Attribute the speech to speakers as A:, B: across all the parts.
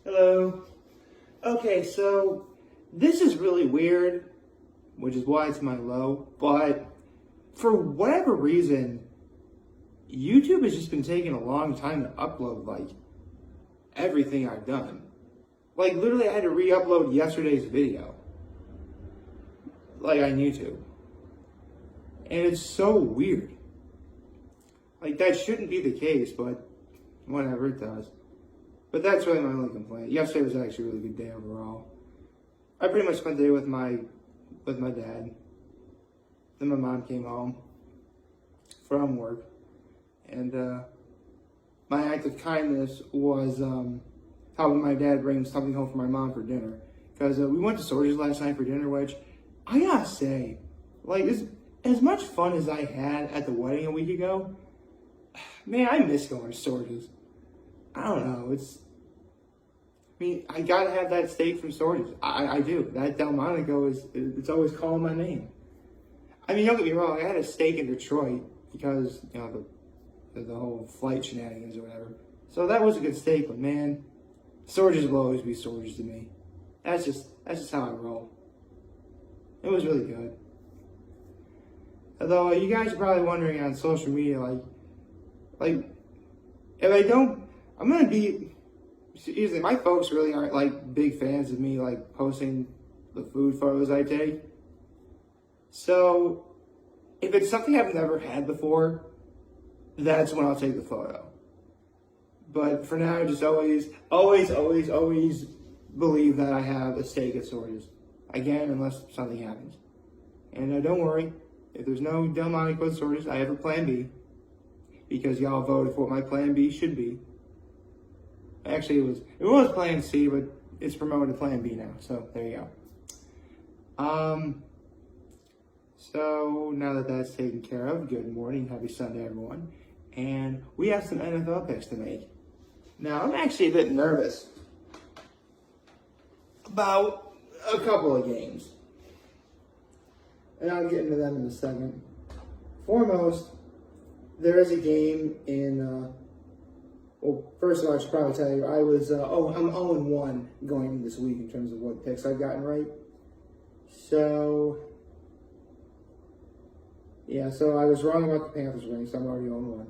A: Hello. Okay, so this is really weird, which is why it's my low, but for whatever reason, YouTube has just been taking a long time to upload, everything I've done. Literally, I had to re-upload yesterday's video, on YouTube. And it's so weird. That shouldn't be the case, but whatever, it does. But that's really my only complaint. Yesterday was actually a really good day overall. I pretty much spent the day with my dad. Then my mom came home from work, and my act of kindness was helping my dad bring something home for my mom for dinner. Because we went to Sorge's last night for dinner, which I gotta say, as much fun as I had at the wedding a week ago, man, I miss going to Sorge's. I don't know. I gotta have that steak from Sorge's. I do. That Delmonico it's always calling my name. Don't get me wrong. I had a steak in Detroit because the whole flight shenanigans or whatever. So that was a good steak, but man, Sorge's will always be Sorge's to me. That's just how I roll. It was really good. Although you guys are probably wondering on social media, if I don't, I'm gonna be. Usually, my folks really aren't big fans of me posting the food photos I take. So, if it's something I've never had before, that's when I'll take the photo. But for now, just always believe that I have a steak at Sorge's. Again, unless something happens. And don't worry, if there's no Delmonico at Sorge's, I have a plan B. Because y'all voted for what my plan B should be. Actually, it was plan C, but it's promoted to plan B now. So there you go. So now that that's taken care of, good morning, happy Sunday, everyone. And we have some NFL picks to make. Now, I'm actually a bit nervous about a couple of games. And I'll get into them in a second. Foremost, there is a game in, well, first of all, I should probably tell you, I'm 0-1 going into this week in terms of what picks I've gotten right. So, yeah, so I was wrong about the Panthers winning, so I'm already 0-1.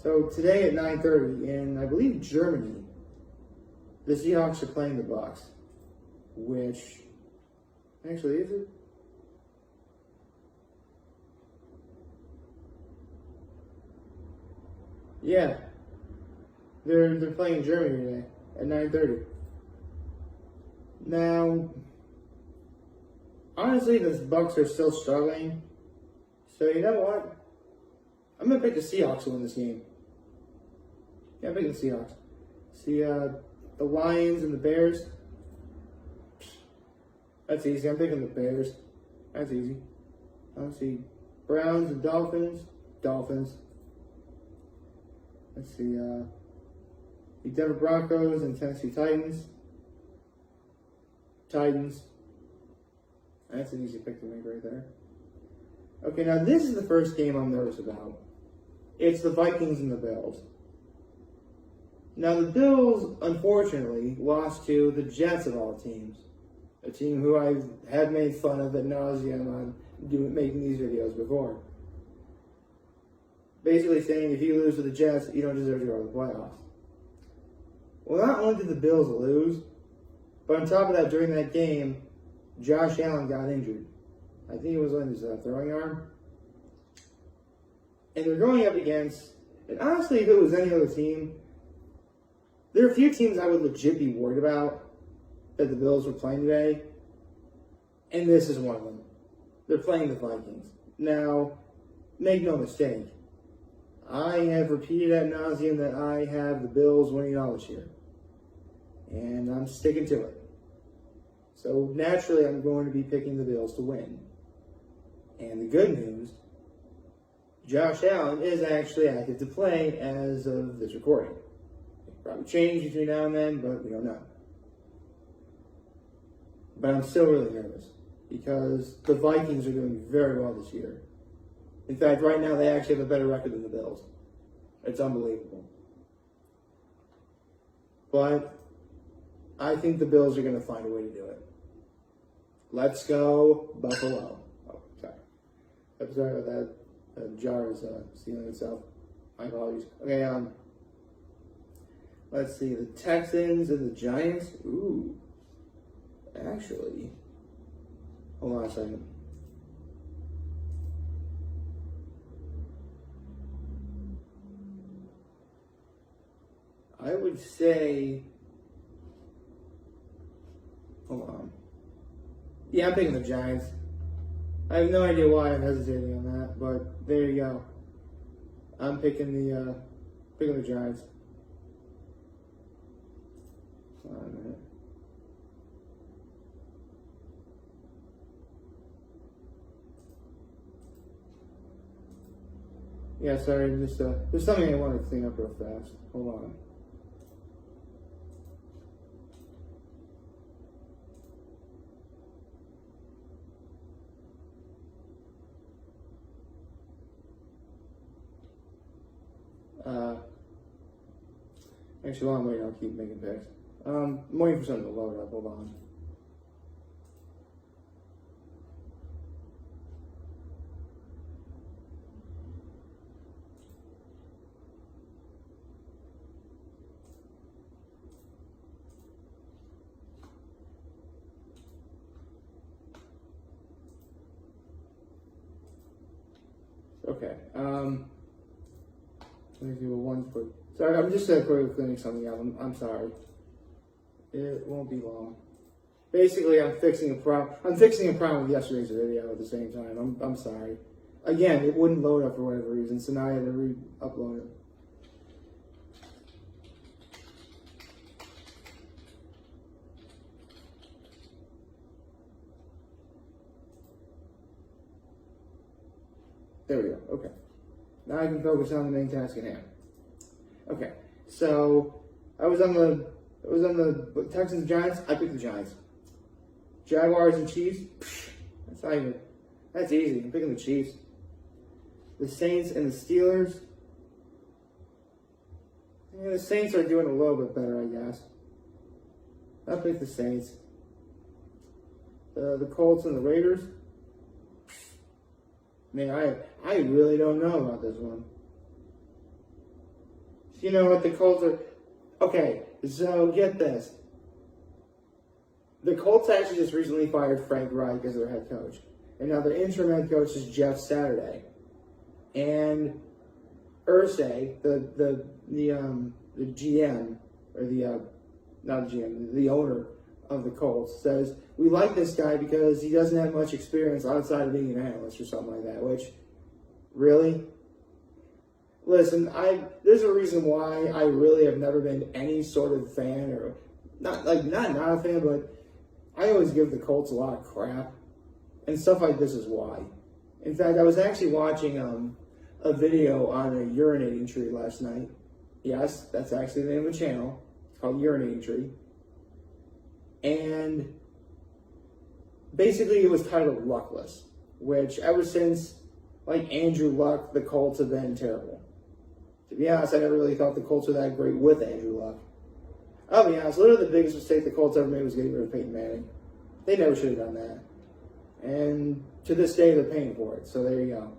A: So today at 9:30 in, I believe, Germany, the Seahawks are playing the Bucs, which, actually, is it? Yeah. They're playing Germany today at 9:30. Now, honestly, the Bucs are still struggling. So you know what? I'm gonna pick the Seahawks to win this game. Yeah, I'm picking the Seahawks. See, the Lions and the Bears. That's easy. I'm picking the Bears. That's easy. Let's see, Browns and Dolphins. Dolphins. Let's see, the Denver Broncos and Tennessee Titans. Titans. That's an easy pick to make right there. Okay, now this is the first game I'm nervous about. It's the Vikings and the Bills. Now the Bills, unfortunately, lost to the Jets of all teams. A team who I have made fun of ad nauseum on making these videos before. Basically saying if you lose to the Jets, you don't deserve to go to the playoffs. Well, not only did the Bills lose, but on top of that, during that game, Josh Allen got injured. I think he was on his throwing arm. And they're going up against, and honestly, if it was any other team, there are a few teams I would legit be worried about that the Bills were playing today. And this is one of them. They're playing the Vikings. Now, make no mistake. I have repeated ad nauseum that I have the Bills winning all this year. And I'm sticking to it. So naturally, I'm going to be picking the Bills to win. And the good news, Josh Allen is actually active to play as of this recording. It'll probably change between now and then, but we don't know. But I'm still really nervous because the Vikings are doing very well this year. In fact, right now they actually have a better record than the Bills. It's unbelievable. But I think the Bills are going to find a way to do it. Let's go, Buffalo. Oh, sorry. I'm sorry about that. The jar is stealing itself. My apologies. Okay, let's see. The Texans and the Giants. Ooh. Actually, hold on a second. I would say, hold on. Yeah, I'm picking the Giants. I have no idea why I'm hesitating on that, but there you go. I'm picking the Giants. Hold on a minute. Yeah, sorry, just there's something I want to clean up real fast. Hold on. Actually, while I'm waiting, I'll keep making picks. I'm waiting for something to load up. Hold on. Okay. Let me do one quick. Sorry, I'm just quickly cleaning something out. I'm sorry. It won't be long. Basically, I'm fixing a problem. I'm fixing a problem with yesterday's video at the same time. I'm sorry. Again, it wouldn't load up for whatever reason, so now I had to re-upload it. There we go. Okay. Now I can focus on the main task at hand. Okay. So I was on the Texans and Giants. I picked the Giants. Jaguars and Chiefs. That's easy. I'm picking the Chiefs. The Saints and the Steelers. Yeah, the Saints are doing a little bit better, I guess. I picked the Saints. The Colts and the Raiders. Man, I really don't know about this one. You know what? The Colts are... Okay, so get this. The Colts actually just recently fired Frank Reich as their head coach. And now their interim head coach is Jeff Saturday. And Irsay, the GM, or not the GM, the owner of the Colts, says, we like this guy because he doesn't have much experience outside of being an analyst or something like that, which, really? Listen, there's a reason why I really have never been any sort of fan, or not a fan, but I always give the Colts a lot of crap, and stuff like this is why. In fact, I was actually watching a video on a urinating tree last night. Yes, that's actually the name of the channel. It's called Urinating Tree. And basically it was titled Luckless, which ever since, like Andrew Luck, the Colts have been terrible. To be honest, I never really thought the Colts were that great with Andrew Luck. I'll be honest, literally the biggest mistake the Colts ever made was getting rid of Peyton Manning. They never should have done that. And to this day, they're paying for it, so there you go.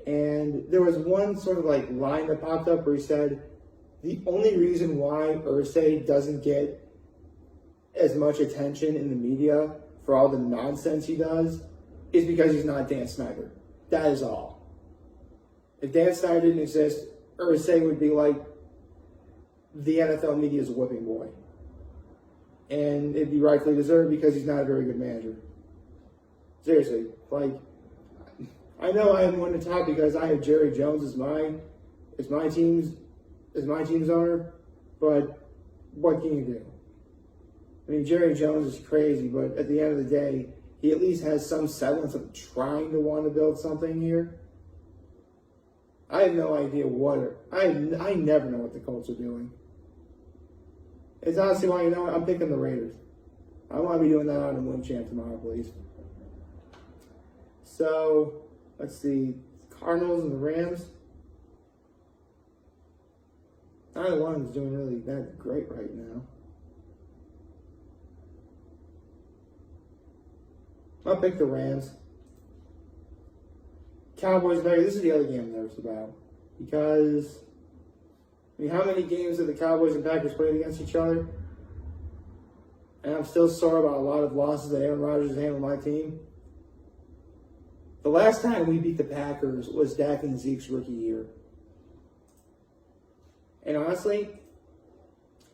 A: And there was one sort of like line that popped up where he said, the only reason why Irsay doesn't get as much attention in the media for all the nonsense he does is because he's not Dan Snyder. That is all. If Dan Snyder didn't exist, Irsay would be like the NFL media's whipping boy. And it'd be rightfully deserved because he's not a very good manager. Seriously, like, I know I am one to talk because I have Jerry Jones as my team's owner, but what can you do? I mean, Jerry Jones is crazy, but at the end of the day, he at least has some semblance of trying to want to build something here. I have no idea I never know what the Colts are doing. It's honestly why, you know what, I'm picking the Raiders. I want to be doing that on a win champ tomorrow, please. So, let's see. Cardinals and the Rams. Neither one is doing really that great right now. I'll pick the Rams. Cowboys, Bears. This is the other game I'm nervous about. Because, I mean, how many games have the Cowboys and Packers played against each other? And I'm still sore about a lot of losses that Aaron Rodgers has handled my team. The last time we beat the Packers was Dak and Zeke's rookie year. And honestly,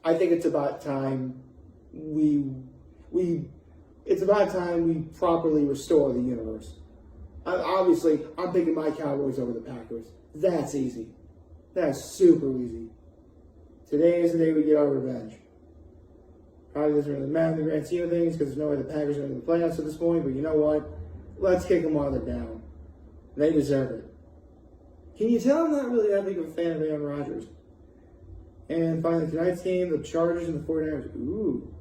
A: I think it's about time we properly restore the universe. Obviously, I'm picking my Cowboys over the Packers. That's easy. That's super easy. Today is the day we get our revenge. Probably doesn't really matter in the grand scheme of things because there's no way the Packers are in the playoffs at this point, but you know what? Let's kick them while they're down. They deserve it. Can you tell I'm not really that big of a fan of Aaron Rodgers? And finally, tonight's game, the Chargers and the 49ers. Ooh,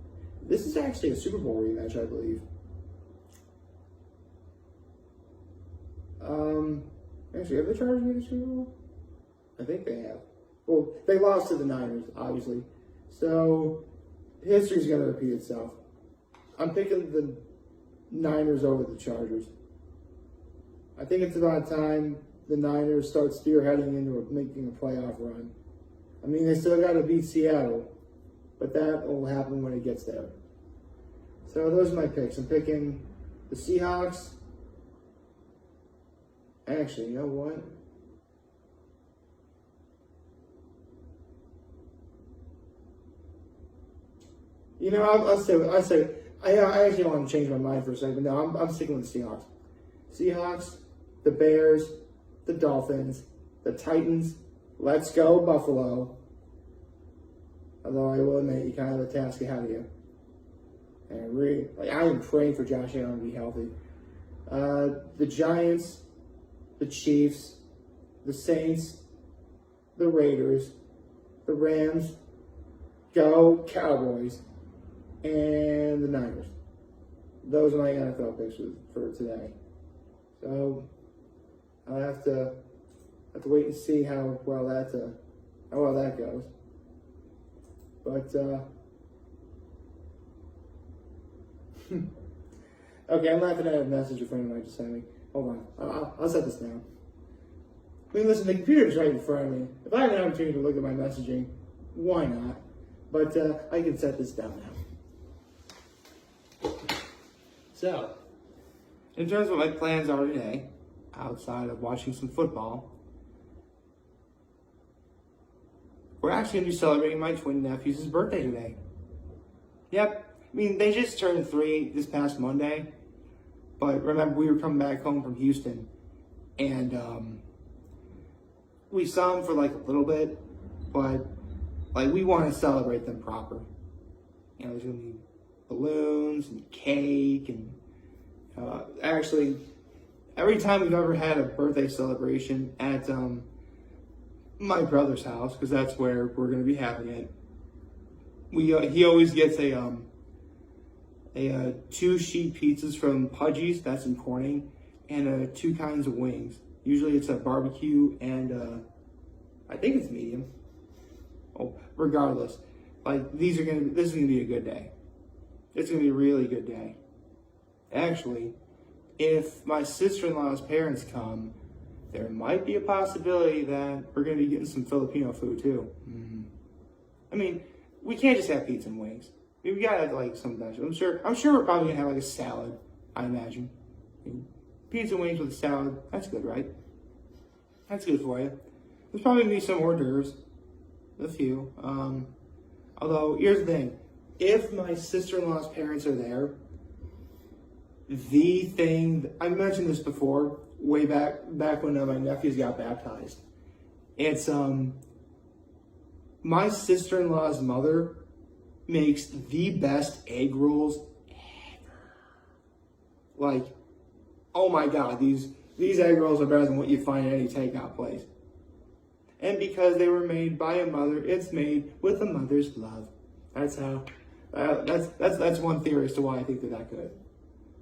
A: this is actually a Super Bowl rematch, I believe. Actually, have the Chargers made a Super Bowl? I think they have. Well, they lost to the Niners, obviously. So, history's going to repeat itself. I'm picking the Niners over the Chargers. I think it's about time the Niners start spearheading into making a playoff run. I mean, they still got to beat Seattle, but that will happen when it gets there. So those are my picks. I'm picking the Seahawks. Actually, you know what? You know, I actually want to change my mind for a second, but no, I'm sticking with the Seahawks. Seahawks, the Bears, the Dolphins, the Titans. Let's go, Buffalo. Although I will admit, you kind of have a task ahead of you. And I am praying for Josh Allen to be healthy. The Giants, the Chiefs, the Saints, the Raiders, the Rams, go Cowboys, and the Niners. Those are my NFL picks for today. So I'll have to wait and see how well that goes. But okay, I'm laughing at a message a friend of mine just sent me. Hold on, I'll set this down. I mean, listen, the computer's right in front of me. If I have an opportunity to look at my messaging, why not? But I can set this down now. So, in terms of what my plans are today, outside of watching some football, we're actually going to be celebrating my twin nephew's birthday today. Yep. I mean, they just turned 3 this past Monday. But remember, we were coming back home from Houston. And we saw them for like a little bit. But like we want to celebrate them proper. You know, there's going to be balloons and cake. And actually, every time we've ever had a birthday celebration at my brother's house, because that's where we're going to be having it. He always gets a 2 sheet pizzas from Pudgy's, that's in Corning, and 2 kinds of wings. Usually it's a barbecue and I think it's medium. Oh, regardless, like this is gonna be a good day. It's gonna be a really good day. Actually, if my sister-in-law's parents come, there might be a possibility that we're going to be getting some Filipino food too. Mm-hmm. I mean, we can't just have pizza and wings. I mean, we gotta have like some vegetables. I'm sure we're probably gonna have like a salad. I imagine. I mean, pizza and wings with a salad. That's good, right? That's good for you. There's probably gonna be some hors d'oeuvres, a few. Although here's the thing: if my sister-in-law's parents are there, the thing I mentioned this before. Way back when my nephews got baptized. It's my sister-in-law's mother makes the best egg rolls ever. Like, oh my God, these egg rolls are better than what you find at any takeout place. And because they were made by a mother, it's made with a mother's love. That's how. That's one theory as to why I think they're that good.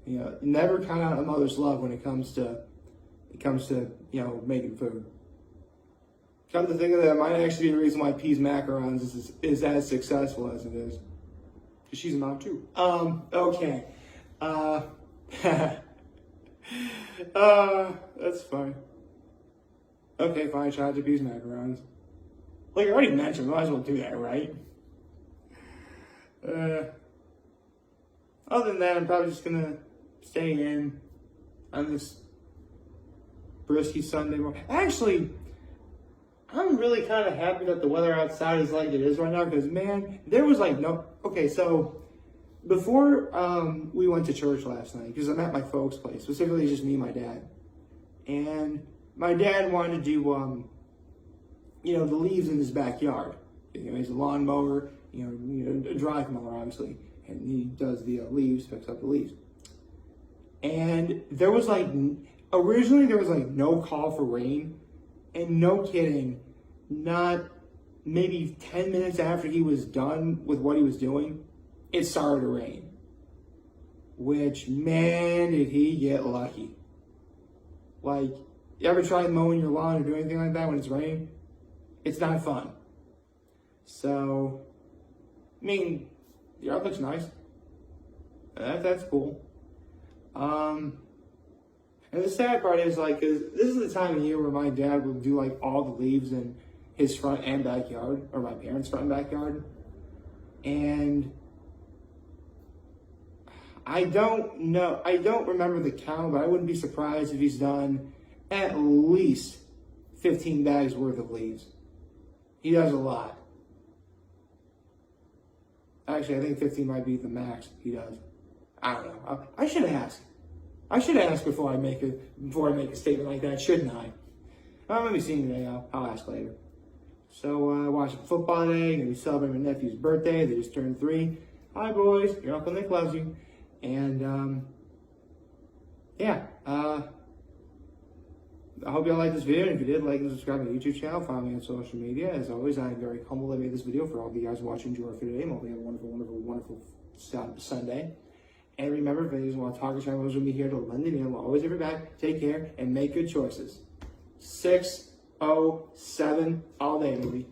A: You know, never count out a mother's love when it comes to making food. Come to think of that, might actually be the reason why Peas Macarons is as successful as it is. Because she's a mom too. Okay. That's fine. Okay, fine. ChatGPT's macarons. Like I already mentioned, might as well do that, right? Other than that, I'm probably just gonna stay in on this brisky Sunday morning. Actually, I'm really kind of happy that the weather outside is like it is right now because, man, there was like no. Okay, so before we went to church last night, because I'm at my folks' place, specifically just me and my dad. And my dad wanted to do, the leaves in his backyard. He's a lawnmower, a drive mower, obviously. And he does the leaves, picks up the leaves. And there was originally there was no call for rain. And no kidding, not maybe 10 minutes after he was done with what he was doing, it started to rain. Which, man, did he get lucky. Like, you ever try mowing your lawn or do anything like that when it's raining? It's not fun. So, I mean, the yard looks nice. That's cool. And the sad part is, cause this is the time of year where my dad will do, all the leaves in his front and backyard, or my parents' front and backyard. And I don't remember the count, but I wouldn't be surprised if he's done at least 15 bags worth of leaves. He does a lot. Actually, I think 15 might be the max he does. I don't know. I should ask. I should ask before I make a statement like that, shouldn't I? I'm gonna be seeing today. I'll ask later. So watching football today. Gonna be celebrating my nephew's birthday. They just turned 3. Hi boys, your Uncle Nick loves you. And I hope y'all liked this video. And if you did, like and subscribe to my YouTube channel. Follow me on social media. As always, I am very humble that I made this video for all of you guys watching. Enjoy for today. Hope you have a wonderful, wonderful, wonderful Sunday. And remember, if you want to talk or chat, we'll be here to lend an ear. We'll always have your back. Take care and make good choices. 607 all day, baby.